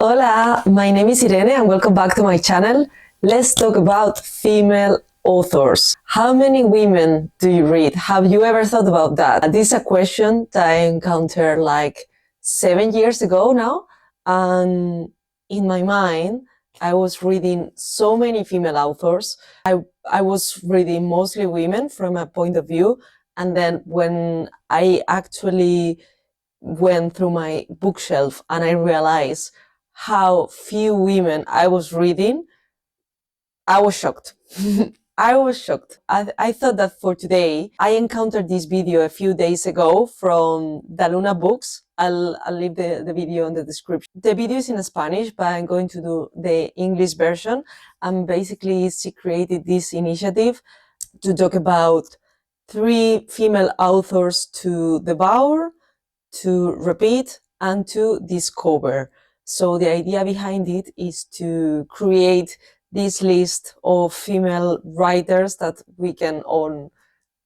Hola, my name is Irene and welcome back to my channel. Let's talk about female authors. How many women do you read? Have you ever thought about that? This is a question that I encountered like 7 years ago now. And in my mind, I was reading so many female authors. I was reading mostly women from a point of view. And then when I actually went through my bookshelf and I realized how few women I was reading, I was shocked. I was shocked. I thought that for today, I encountered this video a few days ago from Daluna Books. I'll leave the video in the description. The video is in Spanish, but I'm going to do the English version. And basically, she created this initiative to talk about 3 female authors to devour, to repeat, and to discover. So the idea behind it is to create this list of female writers that we can all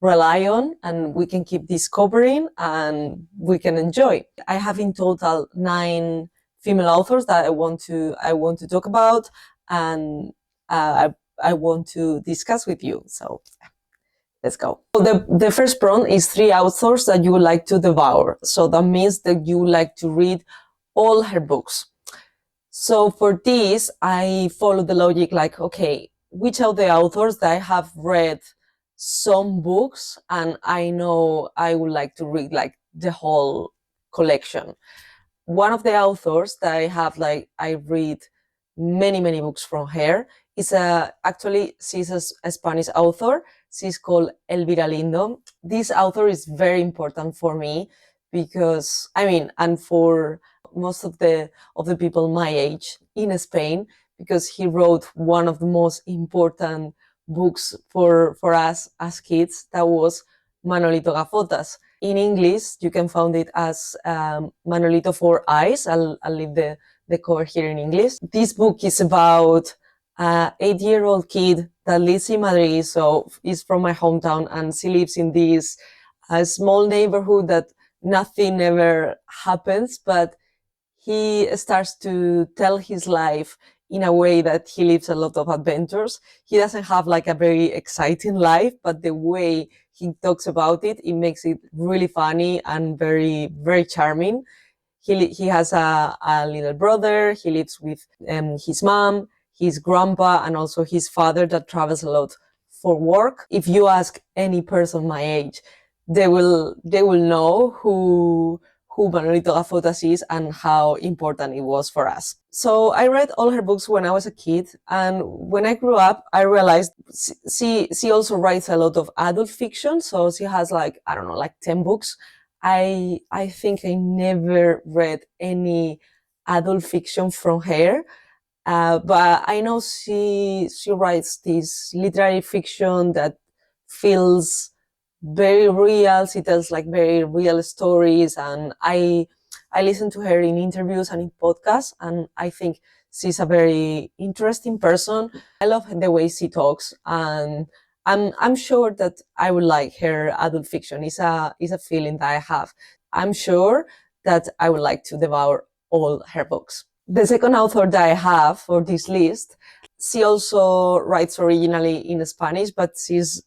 rely on and we can keep discovering and we can enjoy. I have in total 9 female authors that I want to talk about and I want to discuss with you. So let's go. So the first prompt is 3 authors that you would like to devour. So that means that you would like to read all her books. So for this, I follow the logic like, okay, which of the authors that I have read some books and I know I would like to read like the whole collection. One of the authors that I have I read many books from her is actually she's a Spanish author. She's called Elvira Lindo. This author is very important for me because and for most of the people my age in Spain, because he wrote one of the most important books for us as kids, that was Manolito Gafotas. In English, you can find it as Manolito Four Eyes. I'll leave the cover here in English. This book is about an 8-year-old kid that lives in Madrid, so is from my hometown, and she lives in this small neighborhood that nothing ever happens, but he starts to tell his life in a way that he lives a lot of adventures. He doesn't have like a very exciting life, but the way he talks about it, it makes it really funny and very charming. He has a little brother. He lives with his mom, his grandpa, and also his father that travels a lot for work. If you ask any person my age, they will know who Manolito Gafotas is and how important it was for us. So I read all her books when I was a kid, and when I grew up, I realized she also writes a lot of adult fiction. So she has like 10 books. I think I never read any adult fiction from her, but I know she writes this literary fiction that feels very real. She tells like very real stories, and I listen to her in interviews and in podcasts, and I think she's a very interesting person. I love the way she talks, and I'm sure that I would like her adult fiction. It's a feeling that I have. I'm sure that I would like to devour all her books. The second author that I have for this list, she also writes originally in Spanish, but she's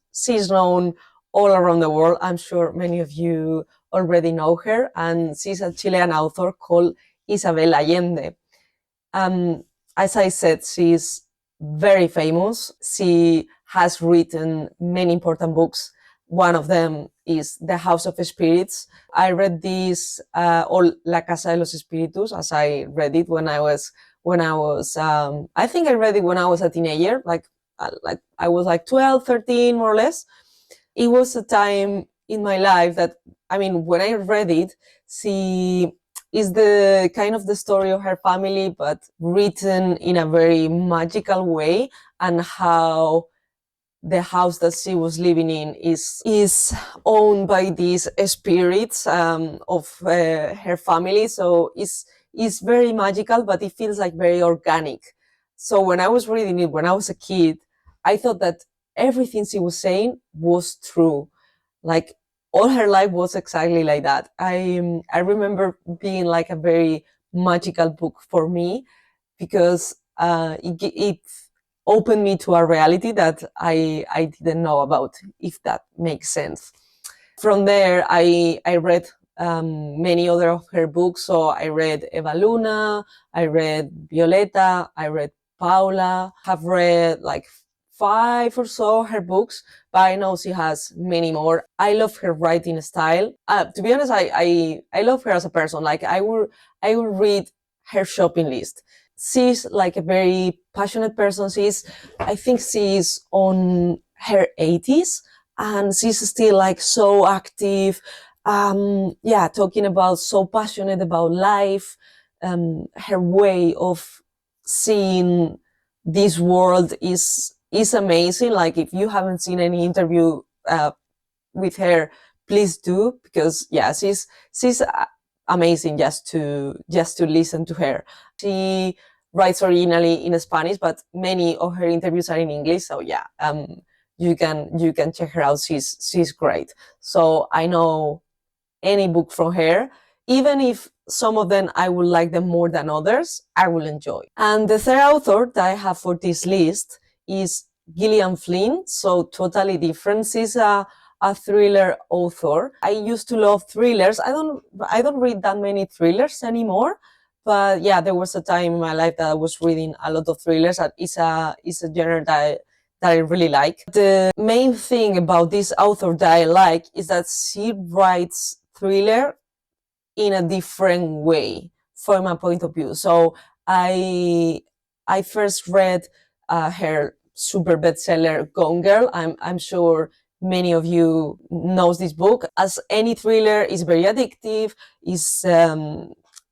known all around the world. I'm sure many of you already know her, and she's a Chilean author called Isabel Allende. As I said, she's very famous. She has written many important books. One of them is The House of Spirits. I read this, or La Casa de los Espíritus, as I read it when I was, I think I read it when I was a teenager, like I was like 12, 13, more or less. It was a time in my life that, when I read it, she is the kind of the story of her family, but written in a very magical way, and how the house that she was living in is owned by these spirits of her family. So it's very magical, but it feels like very organic. So when I was reading it when I was a kid, I thought that everything she was saying was true. Like all her life was exactly like that. I remember being like a very magical book for me, because it opened me to a reality that I didn't know about, if that makes sense. From there, I read many other of her books. So I read Eva Luna, I read Violeta, I read Paula. Have read like 5 or so her books, but I know she has many more. I love her writing style. To be honest, I love her as a person. Like I will read her shopping list. She's like a very passionate person. I think she's on her 80s, and she's still like so active. Yeah, talking about, so passionate about life. Her way of seeing this world is amazing. Like, if you haven't seen any interview with her, please do, because yeah, she's amazing just to listen to her. She writes originally in Spanish, but many of her interviews are in English. So yeah, you can check her out. She's great. So I know any book from her, even if some of them I will like them more than others, I will enjoy. And the third author that I have for this list is Gillian Flynn. So totally different. She's a thriller author. I used to love thrillers. I don't read that many thrillers anymore. But yeah, there was a time in my life that I was reading a lot of thrillers. And it's a genre that I really like. The main thing about this author that I like is that she writes thriller in a different way from my point of view. So I first read her super bestseller Gone Girl. I'm sure many of you knows this book. As any thriller, is very addictive. Is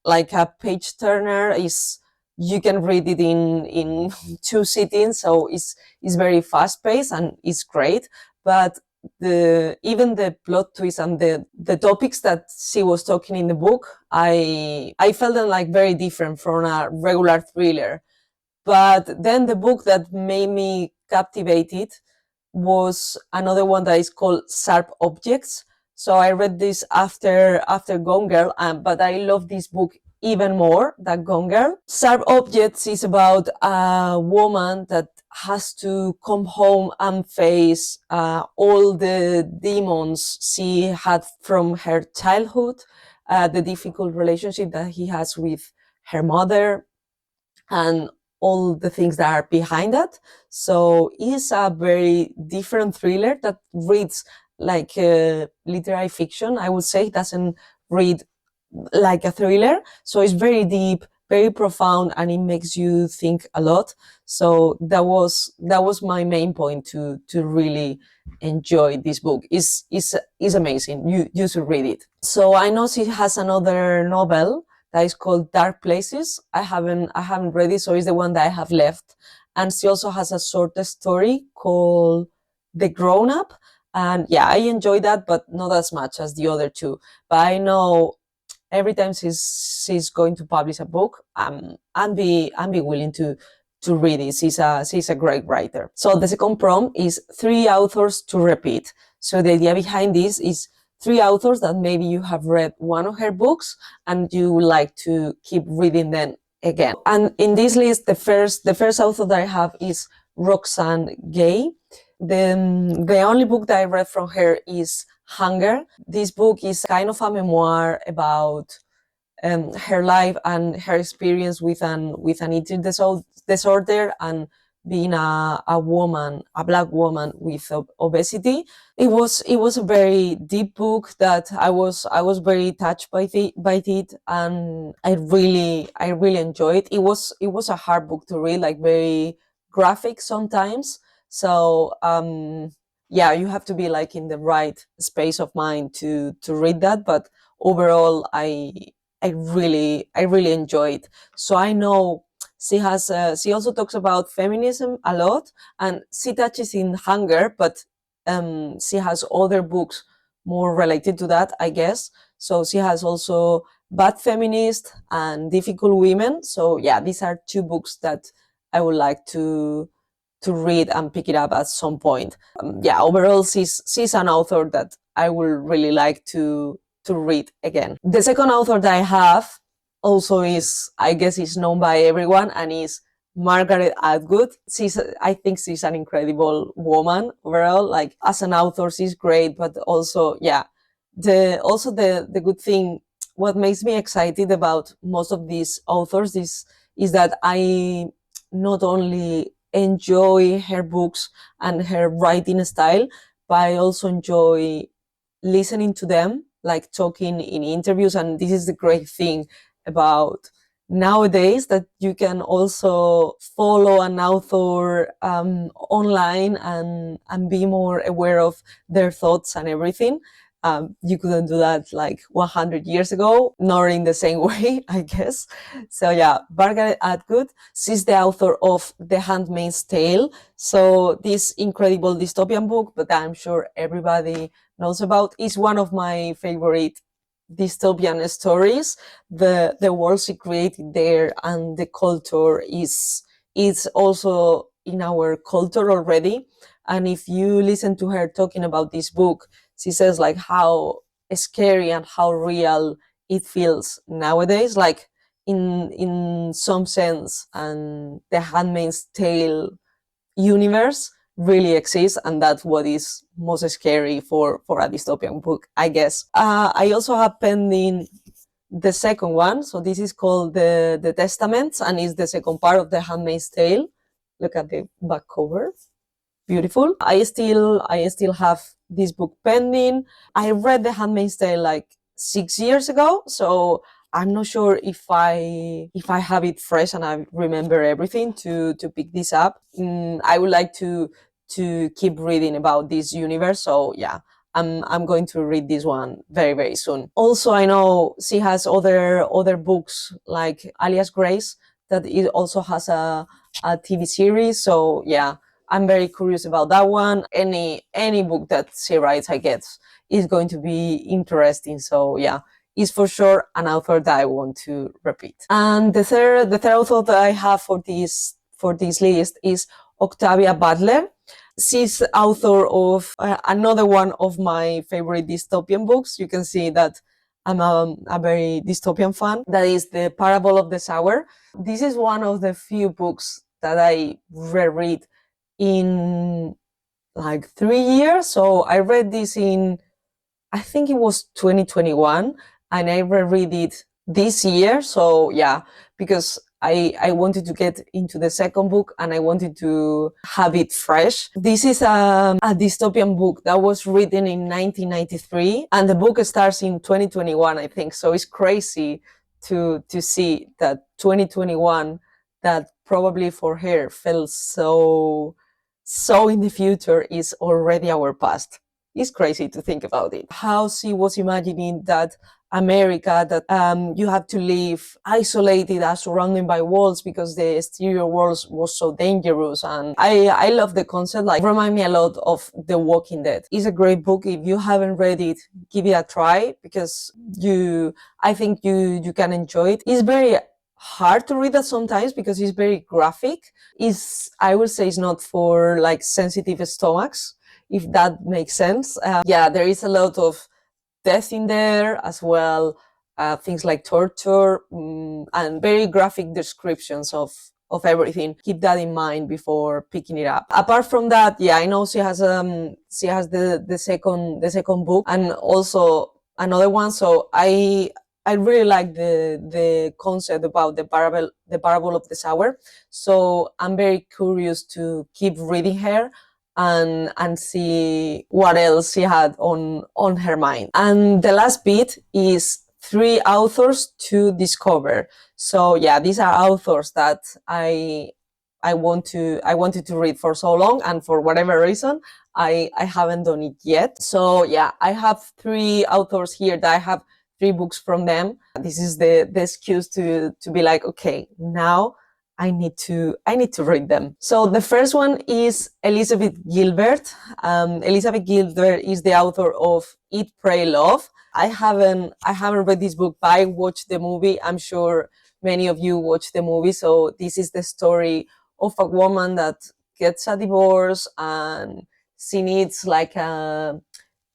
like a page turner. Is You can read it in 2 sittings. So it's very fast paced and it's great. But even the plot twist and the topics that she was talking in the book, I felt them like very different from a regular thriller. But then the book that made me captivated was another one that is called Sharp Objects. So I read this after Gone Girl, but I love this book even more than Gone Girl. Sharp Objects is about a woman that has to come home and face all the demons she had from her childhood, the difficult relationship that he has with her mother, and all the things that are behind that. So it's a very different thriller that reads like literary fiction. I would say it doesn't read like a thriller. So it's very deep, very profound, and it makes you think a lot. So that was my main point to really enjoy this book. Is amazing. You should read it. So I know she has another novel that is called Dark Places. I haven't read it, so it's the one that I have left. And she also has a short story called The Grown Up. And yeah, I enjoy that, but not as much as the other two. But I know every time she's going to publish a book, I'm be willing to read it. She's a great writer. So the second prompt is 3 authors to repeat. So the idea behind this is 3 authors that maybe you have read one of her books and you would like to keep reading them again. And in this list, the first author that I have is Roxane Gay. The only book that I read from her is Hunger. This book is kind of a memoir about her life and her experience with an eating disorder, and being a woman, a Black woman with obesity. It was a very deep book that I was very touched by it, and I really enjoyed it. It was a hard book to read, like very graphic sometimes. So yeah, you have to be like in the right space of mind to read that. But overall, I really enjoyed. So I know she also talks about feminism a lot, and she touches in Hunger, but she has other books more related to that, I guess. So she has also Bad Feminist and Difficult Women. So yeah, these are 2 books that I would like to read and pick it up at some point. Yeah, overall, she's an author that I would really like to read again. The second author that I have also is, I guess, is known by everyone, and is Margaret Atwood. I think she's an incredible woman overall. Like as an author, she's great, but also, yeah, the good thing, what makes me excited about most of these authors is that I not only enjoy her books and her writing style, but I also enjoy listening to them, like talking in interviews. And this is the great thing about nowadays, that you can also follow an author online and be more aware of their thoughts and everything. You couldn't do that like 100 years ago, nor in the same way, I guess. So yeah, Margaret Atwood, she's the author of The Handmaid's Tale. So this incredible dystopian book that I'm sure everybody knows about, is one of my favorite dystopian stories. The world she created there and the culture is also in our culture already. And if you listen to her talking about this book, she says like how scary and how real it feels nowadays, like in some sense. And The Handmaid's Tale universe really exists, and that's what is most scary for a dystopian book, I guess. I also have pending the second one, so this is called the Testaments, and is the second part of The Handmaid's Tale. Look at the back cover, beautiful. I still have this book pending. I read The Handmaid's Tale like 6 years ago, so I'm not sure if I have it fresh and I remember everything to pick this up. I would like to keep reading about this universe, so yeah, I'm going to read this one very, very soon. Also, I know she has other books like Alias Grace, that it also has a TV series. So yeah, I'm very curious about that one. Any book that she writes, I guess, is going to be interesting. So yeah, is for sure an author that I want to repeat. And the third author that I have for this list is Octavia Butler. She's author of another one of my favorite dystopian books. You can see that I'm a very dystopian fan. That is The Parable of the Sower. This is one of the few books that I reread in like 3 years. So I read this in, I think it was 2021, and I reread it this year. So yeah, because I wanted to get into the second book and I wanted to have it fresh. This is a dystopian book that was written in 1993, and the book starts in 2021, I think. So it's crazy to see that 2021, that probably for her felt so in the future, is already our past. It's crazy to think about it. How she was imagining that America, that you have to live isolated, surrounded by walls, because the exterior world was so dangerous. And I love the concept. Like, remind me a lot of The Walking Dead. It's a great book. If you haven't read it, give it a try, because I think you can enjoy it. It's very hard to read that sometimes because it's very graphic. I would say it's not for like sensitive stomachs, if that makes sense. Yeah, there is a lot of death in there as well, things like torture, and very graphic descriptions of everything. Keep that in mind before picking it up. Apart from that, yeah, I know she has the second book, and also another one. So I really like the concept about the parable of the sower. So I'm very curious to keep reading her and see what else she had on her mind. And the last bit is 3 authors to discover. So yeah, these are authors that I wanted to read for so long, and for whatever reason I haven't done it yet. So yeah, I have 3 authors here that I have 3 books from them. This is the excuse to be like, okay, now I need to read them. So the first one is Elizabeth Gilbert. Elizabeth Gilbert is the author of Eat, Pray, Love. I haven't read this book, but I watched the movie. I'm sure many of you watched the movie. So this is the story of a woman that gets a divorce and she needs like a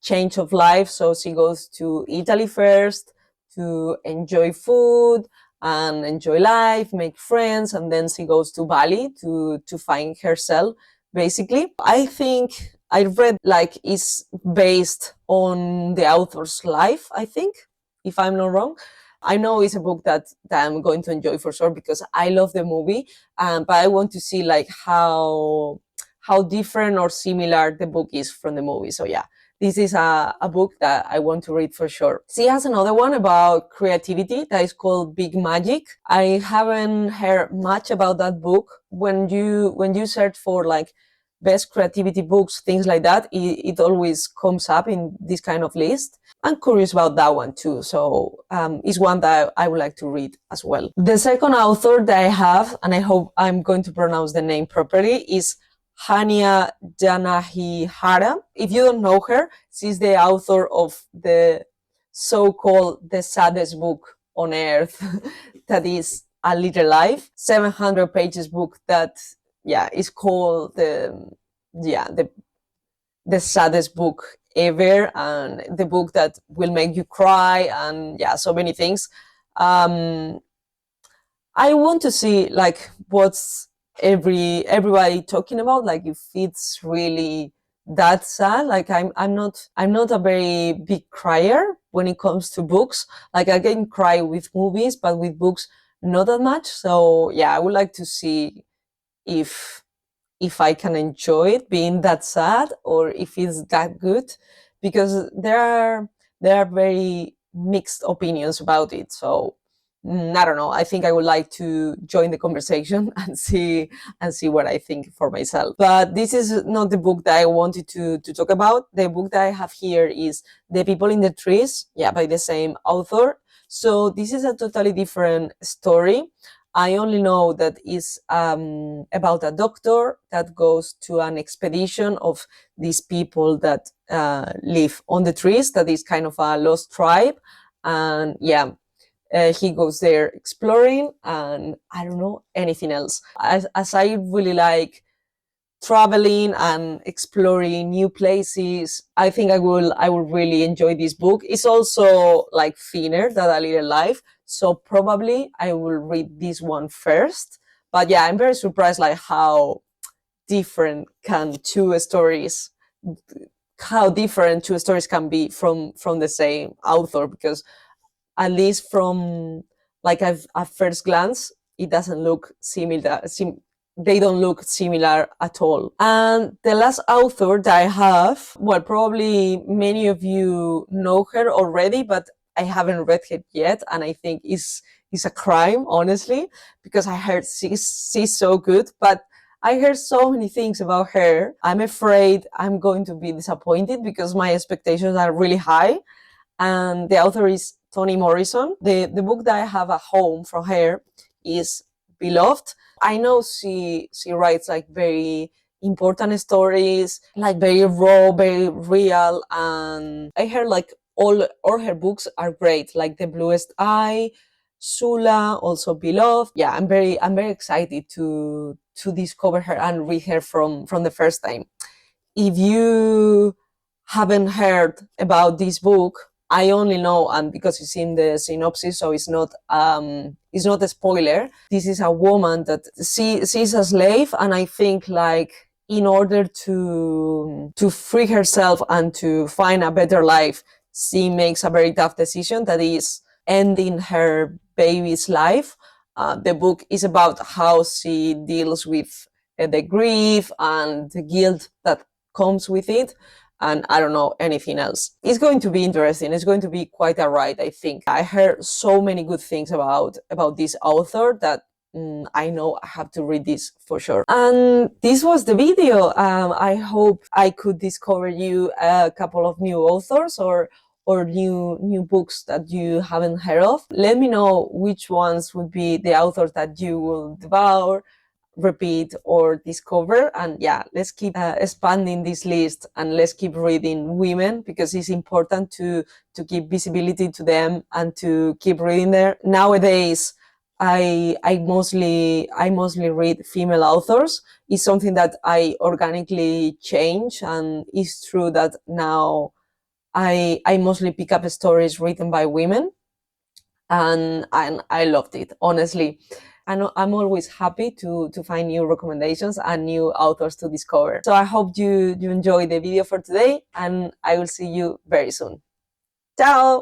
change of life. So she goes to Italy first to enjoy food and enjoy life, make friends, and then she goes to Bali to find herself, basically. I think I read like it's based on the author's life, I think, if I'm not wrong. I know it's a book that I'm going to enjoy for sure because I love the movie, but I want to see like how different or similar the book is from the movie. So yeah, this is a book that I want to read for sure. She has another one about creativity that is called Big Magic. I haven't heard much about that book. When you search for like best creativity books, things like that, it always comes up in this kind of list. I'm curious about that one too. So it's one that I would like to read as well. The second author that I have, and I hope I'm going to pronounce the name properly, is Hania Janahihara. If you don't know her, she's the author of the so-called the saddest book on earth, that is A Little Life, 700 pages book that is called the saddest book ever, and the book that will make you cry, and so many things. I want to see like what's everybody talking about, like if it's really that sad. Like I'm not a very big crier when it comes to books. Like I can cry with movies, but with books not that much. So I would like to see if I can enjoy it being that sad or if it's that good, because there are very mixed opinions about it. So I don't know. I think I would like to join the conversation and see what I think for myself. But this is not the book that I wanted to talk about. The book that I have here is The People in the Trees, by the same author. So this is a totally different story. I only know that it's about a doctor that goes to an expedition of these people that live on the trees, that is kind of a lost tribe. And he goes there exploring, and I don't know anything else. As I really like traveling and exploring new places, I think I will really enjoy this book. It's also like thinner than A Little Life, so probably I will read this one first. But I'm very surprised like how different two stories can be from the same author, because at least from like at first glance, it doesn't look similar. They don't look similar at all. And the last author that I have, well, probably many of you know her already, but I haven't read it yet, and I think it's a crime, honestly, because I heard she's so good, but I heard so many things about her. I'm afraid I'm going to be disappointed because my expectations are really high. And the author is Toni Morrison. The book that I have at home from her is Beloved. I know she writes like very important stories, like very raw, very real, and I heard like all her books are great, like The Bluest Eye, Sula, also Beloved. I'm very excited to discover her and read her from the first time. If you haven't heard about this book, I only know, and because it's in the synopsis, so it's not a spoiler. This is a woman that she's a slave, and I think like in order to free herself and to find a better life, she makes a very tough decision, that is ending her baby's life. The book is about how she deals with the grief and the guilt that comes with it, and I don't know anything else. It's going to be interesting. It's going to be quite a ride, I think. I heard so many good things about this author that I know I have to read this for sure. And this was the video. I hope I could discover you a couple of new authors or new books that you haven't heard of. Let me know which ones would be the authors that you will devour, repeat, or discover. And let's keep expanding this list, and let's keep reading women, because it's important to give visibility to them and to keep reading there. Nowadays, I mostly read female authors. It's something that I organically change, and it's true that now I mostly pick up stories written by women. and I loved it, honestly. And I'm always happy to find new recommendations and new authors to discover. So I hope you enjoy the video for today, and I will see you very soon. Ciao!